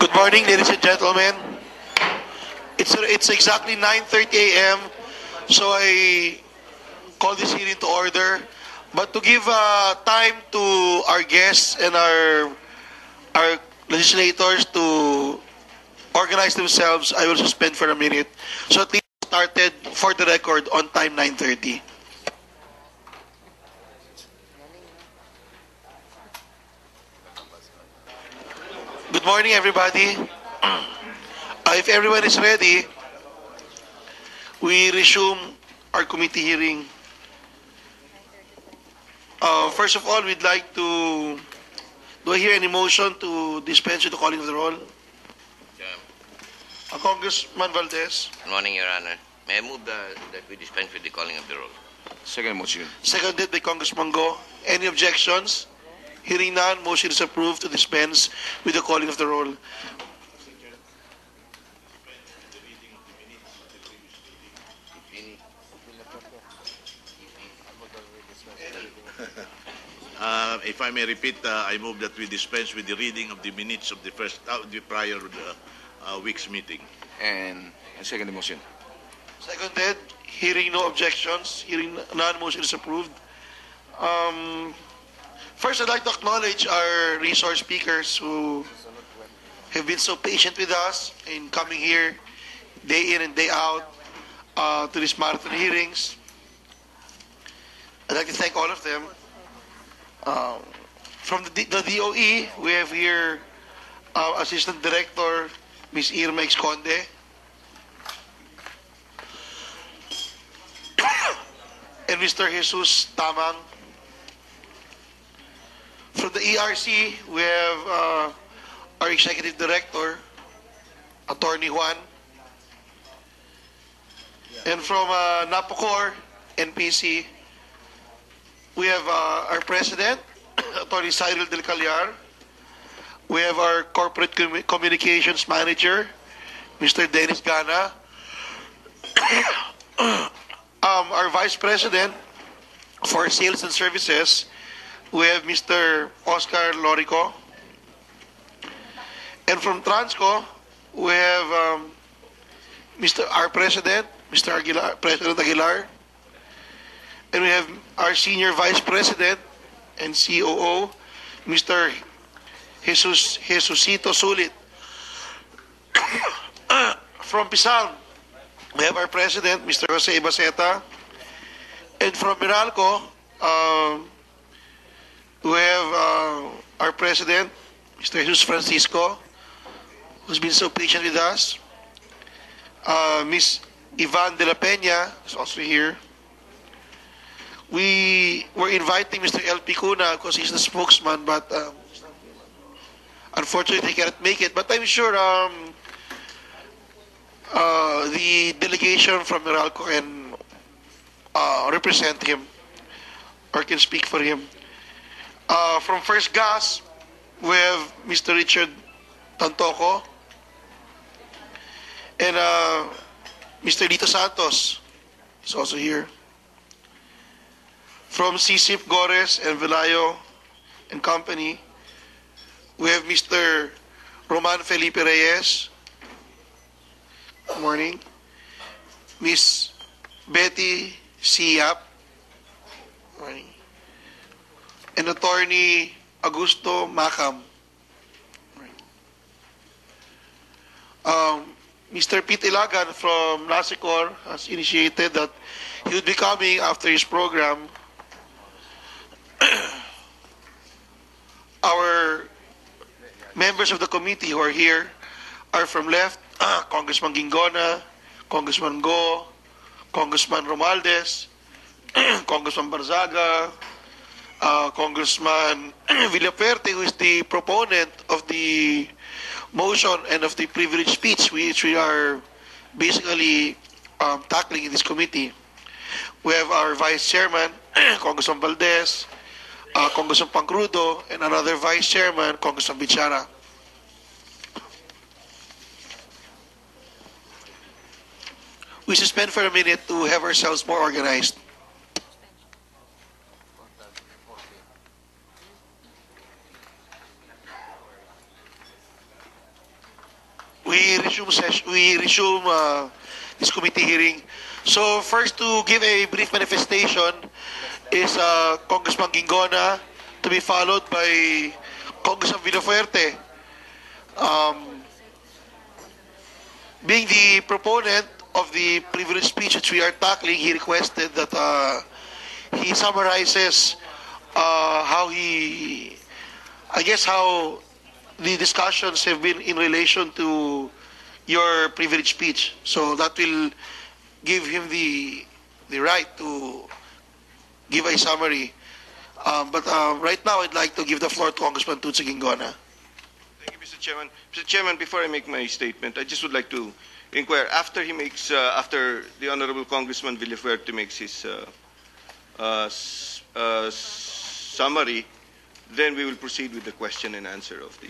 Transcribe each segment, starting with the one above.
Good morning, ladies and gentlemen. It's exactly 9:30 a.m. So I call this hearing to order. But to give time to our guests and our legislators to organize themselves, I will suspend for a minute. So at least started for the record on time 9:30. Good morning, everybody. If everyone is ready, we resume our committee hearing. First of all, we'd like to... Do I hear any motion to dispense with the calling of the roll? Congressman Valdez. Good morning, Your Honor. May I move that we dispense with the calling of the roll? Second motion. Seconded by Congressman Go. Any objections? Hearing none, motion is approved to dispense with the calling of the roll. If I may repeat, I move that we dispense with the reading of the minutes of the prior week's meeting. And second motion. Seconded. Hearing no objections. Hearing none, motion is approved. First, I'd like to acknowledge our resource speakers who have been so patient with us in coming here day in and day out to these marathon hearings. I'd like to thank all of them. From the DOE, we have here Assistant Director Ms. Irma Exconde. And Mr. Jesus Tamang. From the ERC, we have our Executive Director, Attorney Juan. And from NAPOCOR, NPC, we have our President, Attorney Cyril Del Callar. We have our Corporate Communications Manager, Mr. Dennis Gana. Our Vice President for Sales and Services, we have Mr. Oscar Lorico. And from Transco, we have our President, Mr. Aguilar, President Aguilar. And we have our Senior Vice President and COO, Mr. Jesusito Sulit. From Pisang, we have our President, Mr. Jose Baceta. And from Meralco, we have our President, Mr. Jesus Francisco, who's been so patient with us. Ms. Ivan de la Peña is also here. We were inviting Mr. El Picuna because he's the spokesman, but unfortunately he cannot make it. But I'm sure the delegation from Meralco can represent him or can speak for him. From First Gas, we have Mr. Richard Tantoco and Mr. Lito Santos is also here. From CSIP, Gores and Velayo and Company, we have Mr. Roman Felipe Reyes. Good morning. Miss Betty Siap. Good morning. And Attorney Augusto Macam. Good morning. Mr. Pete Ilagan from NASICOR has initiated that he would be coming after his program. Our members of the committee who are here are from left, Congressman Gingona, Congressman Go, Congressman Romaldes, Congressman Barzaga, Congressman Villaperte, who is the proponent of the motion and of the privilege speech, which we are basically tackling in this committee. We have our Vice Chairman, Congressman Valdez, Congressman Pancrudo, and another Vice Chairman, Congressman Bichara. We suspend for a minute to have ourselves more organized. we resume this committee hearing. So first, to give a brief manifestation is Congressman Gingona, to be followed by Congressman Villafuerte. Being the proponent of the privilege speech which we are tackling, he requested that he summarizes how how the discussions have been in relation to your privilege speech. So that will give him the right to give a summary. But right now, I'd like to give the floor to Congressman Tutsi Gingona. Thank you, Mr. Chairman. Mr. Chairman, before I make my statement, I just would like to inquire, after the Honorable Congressman Villafuerte makes his summary, then we will proceed with the question and answer of the...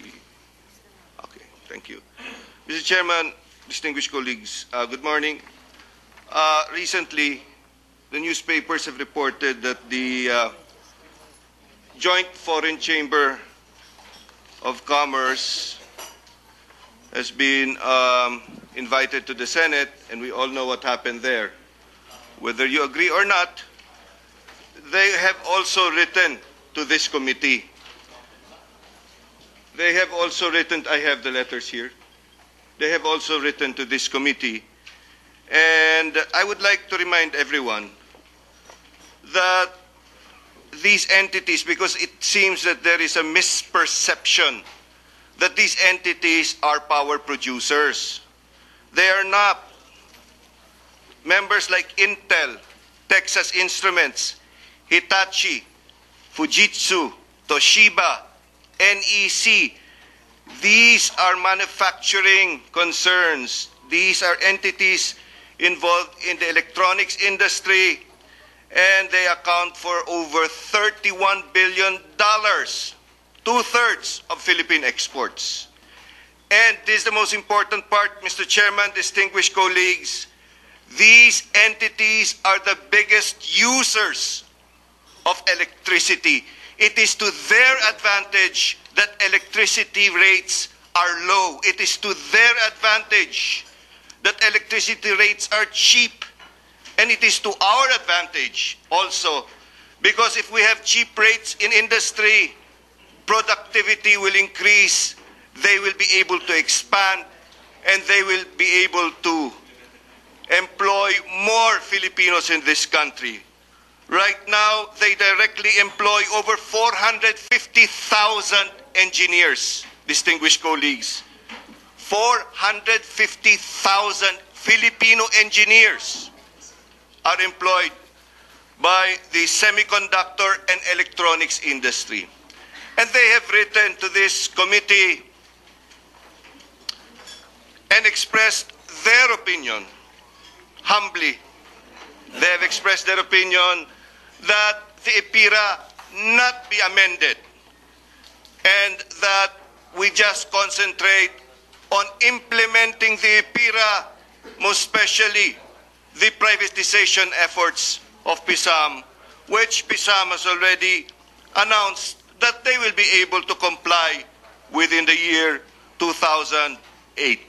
Okay, thank you. Mr. Chairman, distinguished colleagues, good morning. Recently, the newspapers have reported that the Joint Foreign Chamber of Commerce has been invited to the Senate, and we all know what happened there. Whether you agree or not, they have also written to this committee. They have also written, I have the letters here, they have also written to this committee, and I would like to remind everyone that these entities, because it seems that there is a misperception that these entities are power producers. They are not. Members like Intel, Texas Instruments, Hitachi, Fujitsu, Toshiba, NEC, these are manufacturing concerns. These are entities involved in the electronics industry, and they account for over $31 billion, two-thirds of Philippine exports. And this is the most important part, Mr. Chairman, distinguished colleagues. These entities are the biggest users of electricity. It is to their advantage that electricity rates are low. It is to their advantage that electricity rates are cheap. And it is to our advantage also, because if we have cheap rates in industry, productivity will increase, they will be able to expand, and they will be able to employ more Filipinos in this country. Right now, they directly employ over 450,000 engineers, distinguished colleagues. 450,000 Filipino engineers are employed by the semiconductor and electronics industry. And they have written to this committee and expressed their opinion, humbly. They have expressed their opinion that the EPIRA not be amended and that we just concentrate on implementing the EPIRA, most especially the privatization efforts of PISAM, which PISAM has already announced that they will be able to comply within the year 2008.